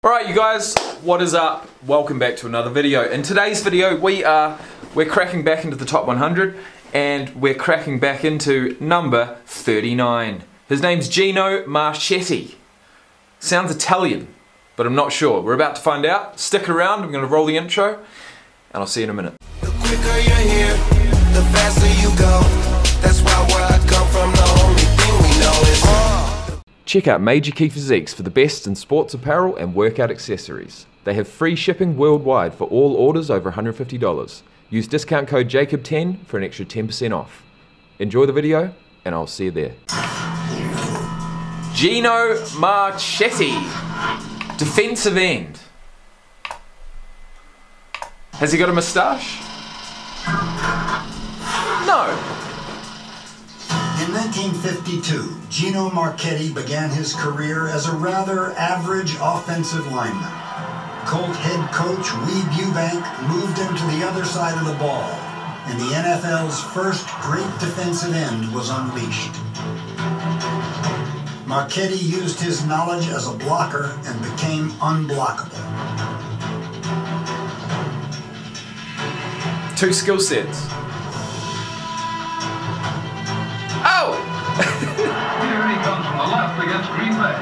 Alright you guys, what is up? Welcome back to another video. In today's video we're cracking back into the top 100 and we're cracking back into number 39. His name's Gino Marchetti. Sounds Italian, but I'm not sure. We're about to find out. Stick around, I'm going to roll the intro and I'll see you in a minute. The quicker you're here, the faster you go. That's why where I come from, the only thing we know is Check out Major Key Physiques for the best in sports apparel and workout accessories. They have free shipping worldwide for all orders over $150. Use discount code JACOB10 for an extra 10% off. Enjoy the video and I'll see you there. Gino Marchetti, defensive end. Has he got a moustache? No. In 1952, Gino Marchetti began his career as a rather average offensive lineman. Colt head coach Weeb Eubank moved him to the other side of the ball, and the NFL's first great defensive end was unleashed. Marchetti used his knowledge as a blocker and became unblockable. Two skill sets. Oh! Here he comes from the left against Green Bay.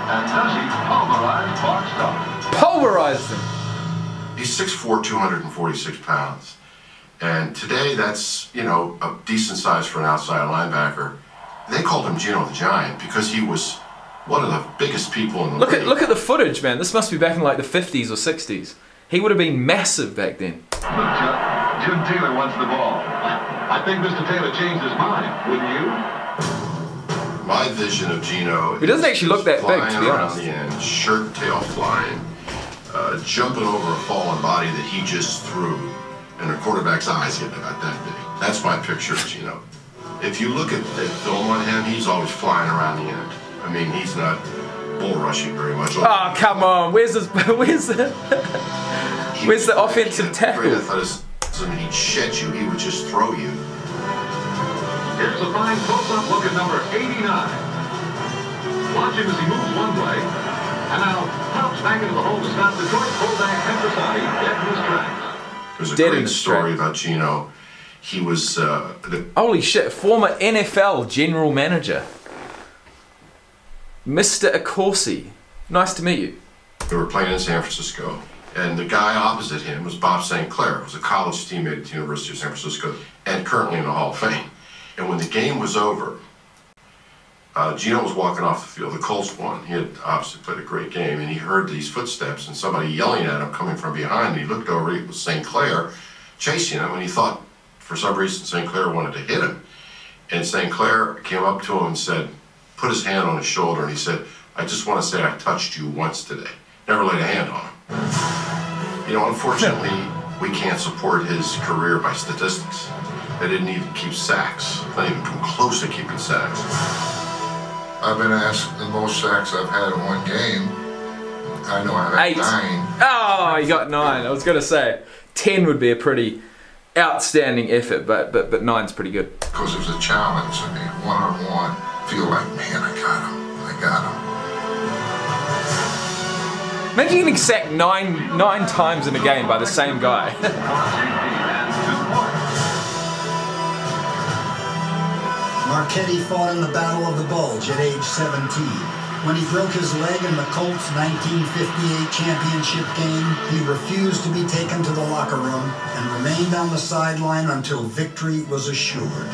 And does he pulverize Bart Starr? Pulverized him. He's 6'4", 246 pounds. And today that's, you know, a decent size for an outside linebacker. They called him Gino the Giant because he was one of the biggest people in the league. Look at the footage, man. This must be back in like the 50s or 60s. He would have been massive back then. Look, Jim Taylor wants the ball. I think Mr. Taylor changed his mind, wouldn't you? My vision of Gino He doesn't actually look that big, to be around honest. the end, shirt tail flying, jumping over a fallen body that he just threw, and a quarterback's eyes getting about that big. That's my picture of Gino. If you look at the film on him, he's always flying around the end. I mean, he's not bull rushing very much. Oh, come on. Where's the offensive tackle? Great athleticism. He'd shed you. He would just throw you. Here's a fine close-up look at number 89. Watch him as he moves one way, and now pops back into the hole to stop Detroit fullback Petrosati dead in his tracks. There's a Dead in great his story tracks. about Gino. He was Holy shit, former NFL general manager. Mr. Accorsi. Nice to meet you. They were playing in San Francisco, and the guy opposite him was Bob St. Clair, who was a college teammate at the University of San Francisco, and currently in the Hall of Fame. And when the game was over, Gino was walking off the field. The Colts won. He had obviously played a great game, and he heard these footsteps and somebody yelling at him coming from behind. And he looked over, it was St. Clair chasing him, and he thought for some reason St. Clair wanted to hit him. And St. Clair came up to him and said, put his hand on his shoulder, and he said, I just want to say I touched you once today. Never laid a hand on him. You know, unfortunately, we can't support his career by statistics. They didn't even keep sacks. Not even come close to keeping sacks. I've been asked the most sacks I've had in one game. I know I've had 8. 9. Oh, you got 9. I was going to say 10 would be a pretty outstanding effort, but 9's pretty good. Because it was a challenge. I mean, one-on-one. Feel like, man, I got him. I got him. Imagine getting sacked nine times in a game by the same guy. Marchetti fought in the Battle of the Bulge at age 17. When he broke his leg in the Colts' 1958 championship game, he refused to be taken to the locker room and remained on the sideline until victory was assured.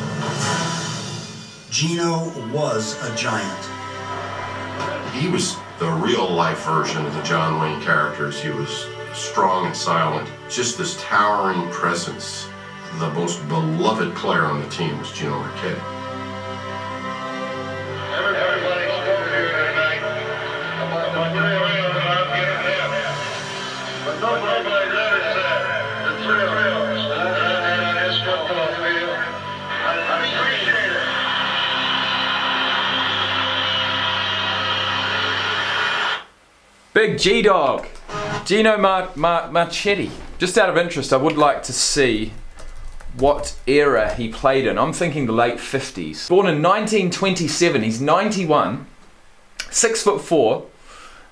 Gino was a giant. He was the real-life version of the John Wayne characters. He was strong and silent. Just this towering presence. The most beloved player on the team was Gino Marchetti. Everybody spoke here tonight about the but nobody's ever said the thrills on his football field. I appreciate it. Big G-Dog. Gino Marchetti. Just out of interest, I would like to see what era he played in. I'm thinking the late 50s. Born in 1927, he's 91, 6'4",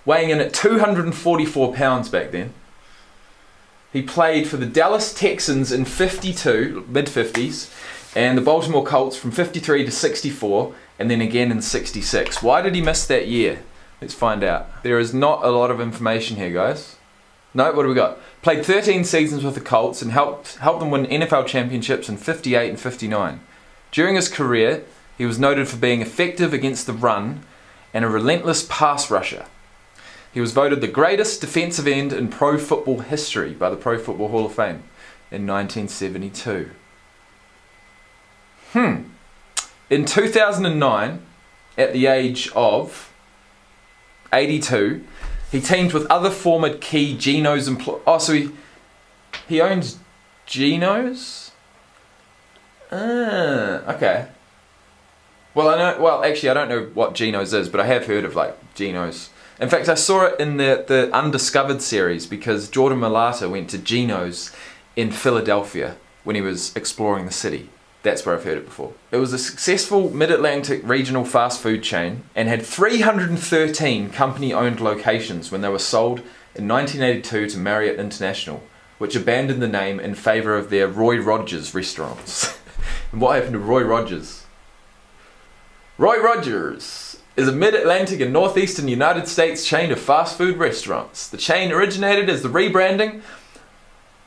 weighing in at 244 pounds back then. He played for the Dallas Texans in 52, mid-50s, and the Baltimore Colts from 53 to 64, and then again in 66. Why did he miss that year? Let's find out. There is not a lot of information here, guys. No, what do we got? Played 13 seasons with the Colts and helped them win NFL championships in 58 and 59. During his career, he was noted for being effective against the run and a relentless pass rusher. He was voted the greatest defensive end in pro football history by the Pro Football Hall of Fame in 1972. In 2009, at the age of 82, he teamed with other former key Genos employees. Oh, so he owns Genos? Okay. Well, actually, I don't know what Genos is, but I have heard of like Genos. In fact, I saw it in the Undiscovered series because Jordan Mailata went to Genos in Philadelphia when he was exploring the city. That's where I've heard it before. It was a successful mid-Atlantic regional fast food chain and had 313 company-owned locations when they were sold in 1982 to Marriott International, which abandoned the name in favour of their Roy Rogers restaurants. And what happened to Roy Rogers? Roy Rogers is a mid-Atlantic and northeastern United States chain of fast food restaurants. The chain originated as the rebranding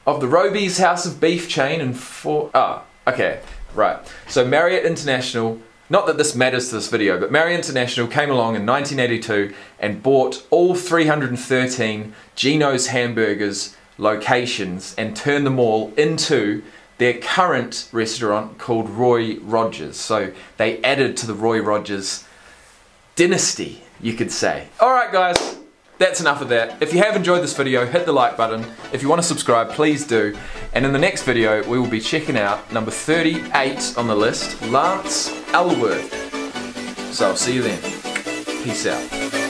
of the Roby's House of Beef chain and right. So Marriott International, not that this matters to this video, but Marriott International came along in 1982 and bought all 313 Genos Hamburgers locations and turned them all into their current restaurant called Roy Rogers. So they added to the Roy Rogers dynasty, you could say. Alright guys, that's enough of that. If you have enjoyed this video, hit the like button. If you want to subscribe, please do. And in the next video, we will be checking out number 38 on the list, Lance Elworth. So I'll see you then. Peace out.